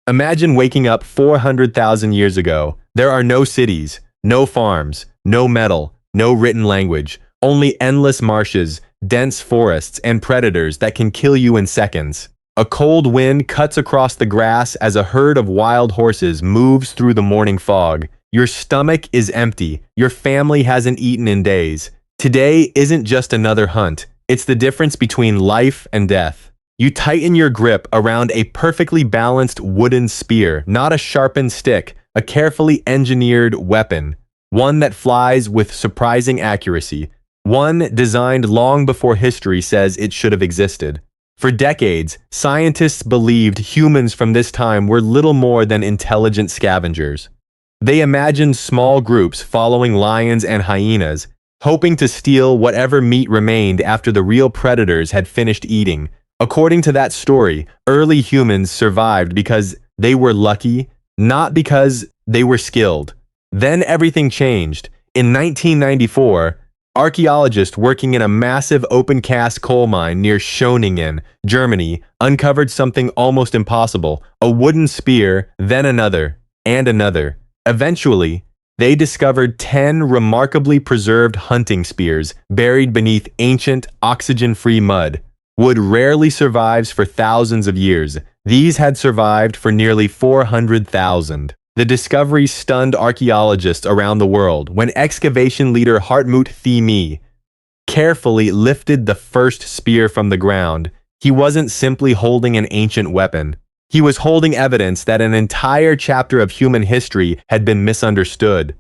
Imagine waking up 400,000 years ago. There are no cities, no farms, no metal, no written language, only endless marshes, dense forests, and predators that can kill you in seconds. A cold wind cuts across the grass as a herd of wild horses moves through the morning fog. Your stomach is empty. Your family hasn't eaten in days. Today isn't just another hunt. It's the difference between life and death. You tighten your grip around a perfectly balanced wooden spear, not a sharpened stick, a carefully engineered weapon, one that flies with surprising accuracy, one designed long before history says it should have existed. For decades, scientists believed humans from this time were little more than intelligent scavengers. They imagined small groups following lions and hyenas, hoping to steal whatever meat remained after the real predators had finished eating. According to that story, early humans survived because they were lucky, not because they were skilled. Then everything changed. In 1994, archaeologists working in a massive open-cast coal mine near Schöningen, Germany, uncovered something almost impossible: a wooden spear, then another, and another. Eventually, they discovered 10 remarkably preserved hunting spears buried beneath ancient, oxygen-free mud. Wood rarely survives for thousands of years. These had survived for nearly 400,000. The discovery stunned archaeologists around the world when excavation leader Hartmut Thieme carefully lifted the first spear from the ground. He wasn't simply holding an ancient weapon. He was holding evidence that an entire chapter of human history had been misunderstood.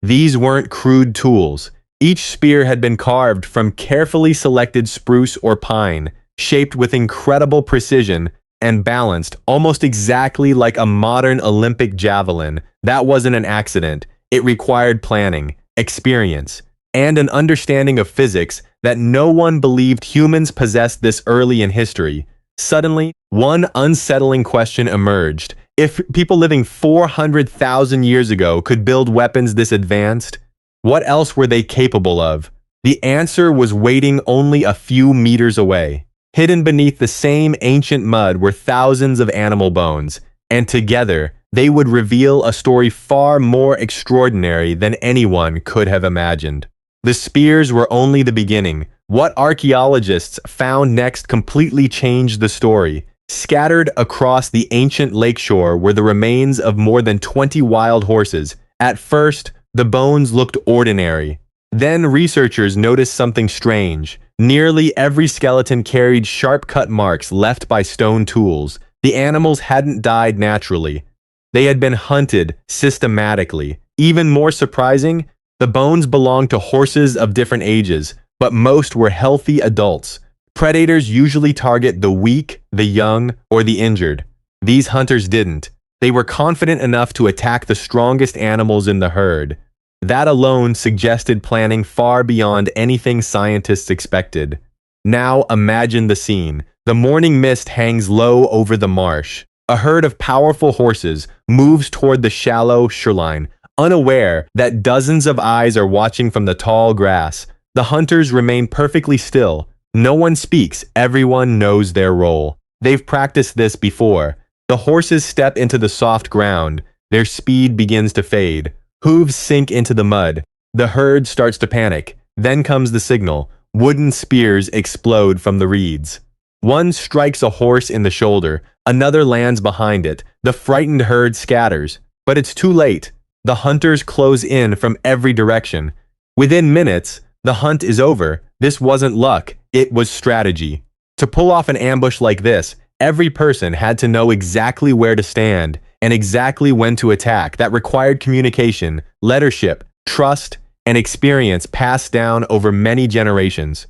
These weren't crude tools. Each spear had been carved from carefully selected spruce or pine, shaped with incredible precision and balanced almost exactly like a modern Olympic javelin. That wasn't an accident. It required planning, experience, and an understanding of physics that no one believed humans possessed this early in history. Suddenly, one unsettling question emerged. If people living 400,000 years ago could build weapons this advanced, what else were they capable of? The answer was waiting only a few meters away. Hidden beneath the same ancient mud were thousands of animal bones, and together they would reveal a story far more extraordinary than anyone could have imagined. The spears were only the beginning. What archaeologists found next completely changed the story. Scattered across the ancient lakeshore were the remains of more than 20 wild horses. At first, the bones looked ordinary. Then researchers noticed something strange. Nearly every skeleton carried sharp-cut marks left by stone tools. The animals hadn't died naturally. They had been hunted systematically. Even more surprising, the bones belonged to horses of different ages, but most were healthy adults. Predators usually target the weak, the young, or the injured. These hunters didn't. They were confident enough to attack the strongest animals in the herd. That alone suggested planning far beyond anything scientists expected. Now imagine the scene. The morning mist hangs low over the marsh. A herd of powerful horses moves toward the shallow shoreline, unaware that dozens of eyes are watching from the tall grass. The hunters remain perfectly still. No one speaks. Everyone knows their role. They've practiced this before. The horses step into the soft ground. Their speed begins to fade. Hooves sink into the mud. The herd starts to panic. Then comes the signal. Wooden spears explode from the reeds. One strikes a horse in the shoulder. Another lands behind it. The frightened herd scatters. But it's too late. The hunters close in from every direction. Within minutes, the hunt is over. This wasn't luck. It was strategy. To pull off an ambush like this, every person had to know exactly where to stand and exactly when to attack. That required communication, leadership, trust, and experience passed down over many generations.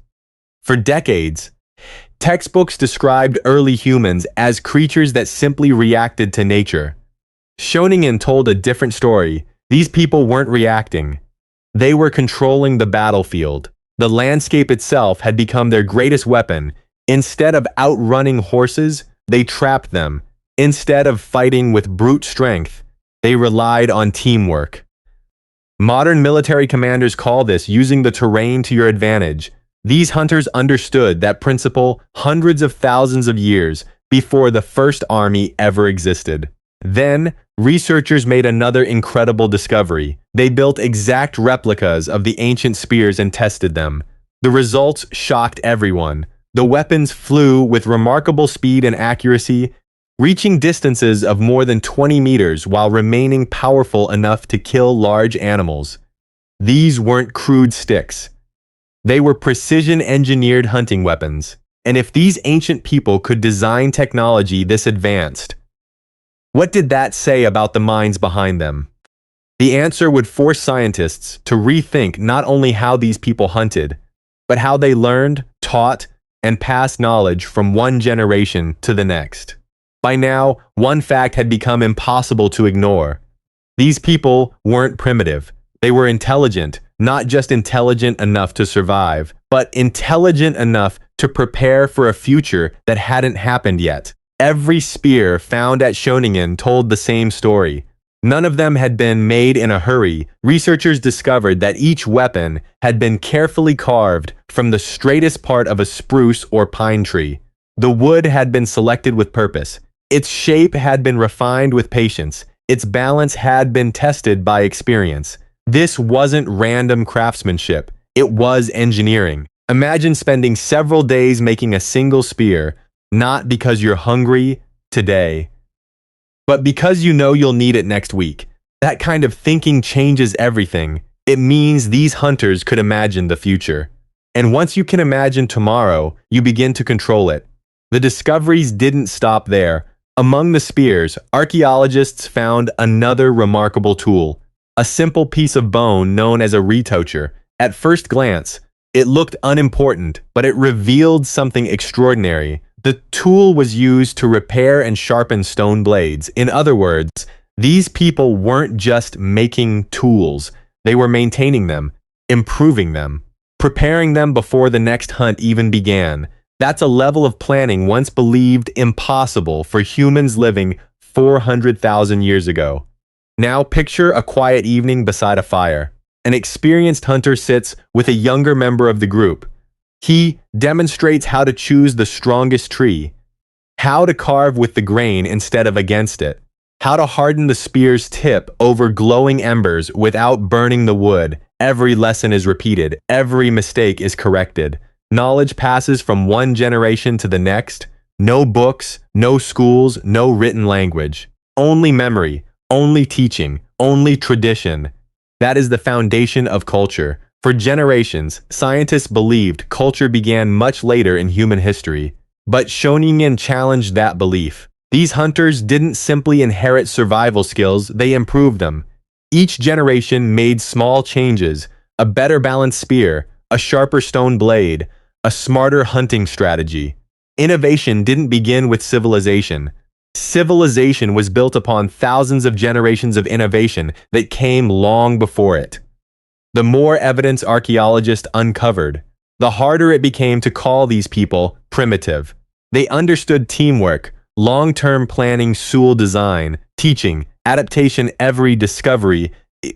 For decades, textbooks described early humans as creatures that simply reacted to nature. Schöningen told a different story. These people weren't reacting. They were controlling the battlefield. The landscape itself had become their greatest weapon. Instead of outrunning horses, they trapped them. Instead of fighting with brute strength, they relied on teamwork. Modern military commanders call this using the terrain to your advantage. These hunters understood that principle hundreds of thousands of years before the first army ever existed. Then, researchers made another incredible discovery. They built exact replicas of the ancient spears and tested them. The results shocked everyone. The weapons flew with remarkable speed and accuracy, reaching distances of more than 20 meters while remaining powerful enough to kill large animals. These weren't crude sticks. They were precision-engineered hunting weapons. And if these ancient people could design technology this advanced, what did that say about the minds behind them? The answer would force scientists to rethink not only how these people hunted, but how they learned, taught, and passed knowledge from one generation to the next. By now, one fact had become impossible to ignore. These people weren't primitive. They were intelligent, not just intelligent enough to survive, but intelligent enough to prepare for a future that hadn't happened yet. Every spear found at Schöningen told the same story. None of them had been made in a hurry. Researchers discovered that each weapon had been carefully carved from the straightest part of a spruce or pine tree. The wood had been selected with purpose. Its shape had been refined with patience. Its balance had been tested by experience. This wasn't random craftsmanship. It was engineering. Imagine spending several days making a single spear, not because you're hungry today, but because you know you'll need it next week. That kind of thinking changes everything. It means these hunters could imagine the future. And once you can imagine tomorrow, you begin to control it. The discoveries didn't stop there. Among the spears, archaeologists found another remarkable tool, a simple piece of bone known as a retoucher. At first glance, it looked unimportant, but it revealed something extraordinary. The tool was used to repair and sharpen stone blades. In other words, these people weren't just making tools. They were maintaining them, improving them, preparing them before the next hunt even began. That's a level of planning once believed impossible for humans living 400,000 years ago. Now picture a quiet evening beside a fire. An experienced hunter sits with a younger member of the group. He demonstrates how to choose the strongest tree, how to carve with the grain instead of against it, how to harden the spear's tip over glowing embers without burning the wood. Every lesson is repeated, every mistake is corrected. Knowledge passes from one generation to the next. No books, no schools, no written language. Only memory, only teaching, only tradition. That is the foundation of culture. For generations, scientists believed culture began much later in human history. But Schöningen challenged that belief. These hunters didn't simply inherit survival skills, they improved them. Each generation made small changes, a better balanced spear, a sharper stone blade, a smarter hunting strategy. Innovation didn't begin with civilization. Civilization was built upon thousands of generations of innovation that came long before it. The more evidence archaeologists uncovered, the harder it became to call these people primitive. They understood teamwork, long-term planning, Sul design, teaching, adaptation. Every discovery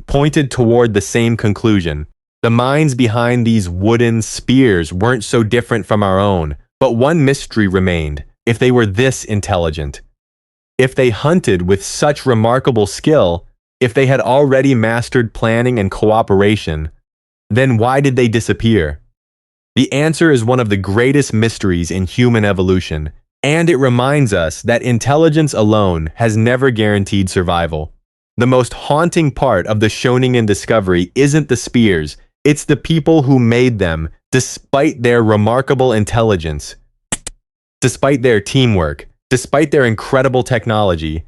pointed toward the same conclusion. The minds behind these wooden spears weren't so different from our own, but one mystery remained. If they were this intelligent, if they hunted with such remarkable skill, if they had already mastered planning and cooperation, then why did they disappear? The answer is one of the greatest mysteries in human evolution, and it reminds us that intelligence alone has never guaranteed survival. The most haunting part of the Schöningen discovery isn't the spears, it's the people who made them. Despite their remarkable intelligence, despite their teamwork, despite their incredible technology,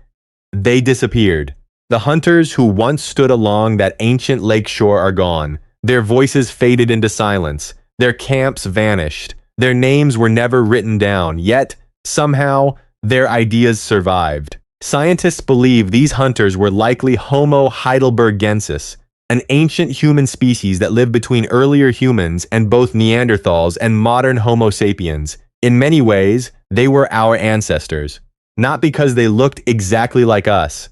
they disappeared. The hunters who once stood along that ancient lakeshore are gone. Their voices faded into silence. Their camps vanished. Their names were never written down, yet, somehow, their ideas survived. Scientists believe these hunters were likely Homo heidelbergensis, an ancient human species that lived between earlier humans and both Neanderthals and modern Homo sapiens. In many ways, they were our ancestors, not because they looked exactly like us,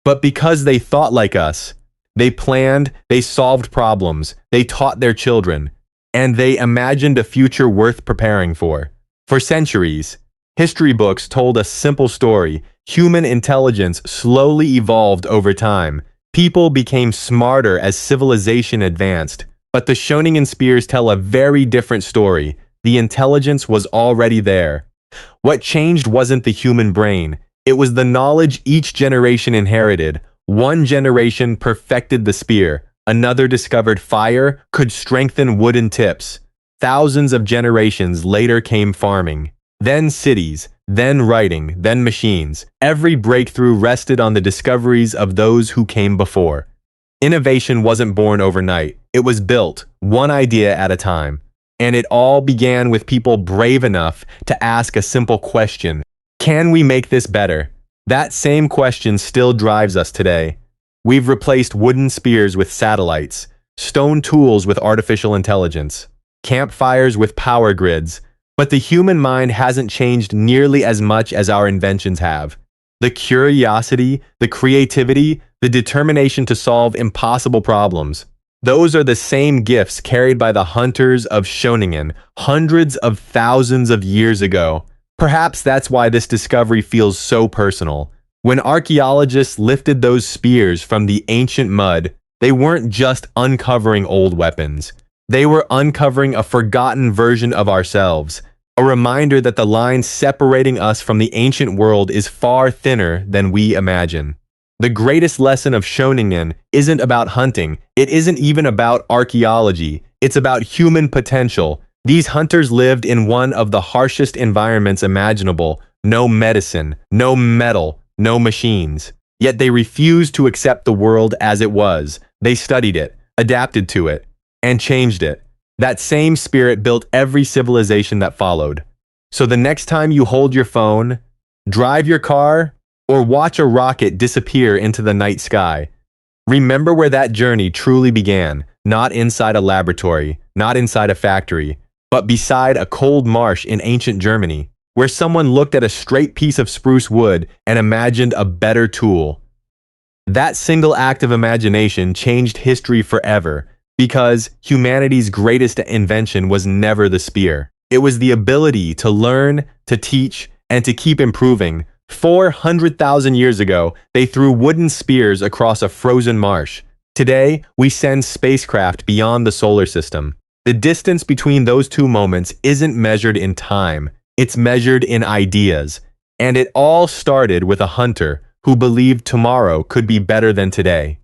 but because they thought like us. They planned, they solved problems, they taught their children, and they imagined a future worth preparing for. For centuries, History books told a simple story. Human intelligence slowly evolved over time. People became smarter as civilization advanced. But the Schöningen Spears tell a very different story. The intelligence was already there. What changed wasn't the human brain. It was the knowledge each generation inherited. One generation perfected the spear. Another discovered fire could strengthen wooden tips. Thousands of generations later came farming. Then cities, then writing, then machines. Every breakthrough rested on the discoveries of those who came before. Innovation wasn't born overnight. It was built, one idea at a time. And it all began with people brave enough to ask a simple question. Can we make this better? That same question still drives us today. We've replaced wooden spears with satellites, stone tools with artificial intelligence, campfires with power grids, but the human mind hasn't changed nearly as much as our inventions have. The curiosity, the creativity, the determination to solve impossible problems. Those are the same gifts carried by the hunters of Schöningen hundreds of thousands of years ago. Perhaps that's why this discovery feels so personal. When archaeologists lifted those spears from the ancient mud, they weren't just uncovering old weapons. They were uncovering a forgotten version of ourselves, a reminder that the line separating us from the ancient world is far thinner than we imagine. The greatest lesson of Schöningen isn't about hunting. It isn't even about archaeology. It's about human potential. These hunters lived in one of the harshest environments imaginable. No medicine, no metal, no machines. Yet they refused to accept the world as it was. They studied it, adapted to it, and changed it. That same spirit built every civilization that followed. So the next time you hold your phone, drive your car, or watch a rocket disappear into the night sky, remember where that journey truly began, not inside a laboratory, not inside a factory, but beside a cold marsh in ancient Germany, where someone looked at a straight piece of spruce wood and imagined a better tool. That single act of imagination changed history forever, because humanity's greatest invention was never the spear. It was the ability to learn, to teach, and to keep improving. 400,000 years ago, they threw wooden spears across a frozen marsh. Today, we send spacecraft beyond the solar system. The distance between those two moments isn't measured in time, it's measured in ideas. And it all started with a hunter who believed tomorrow could be better than today.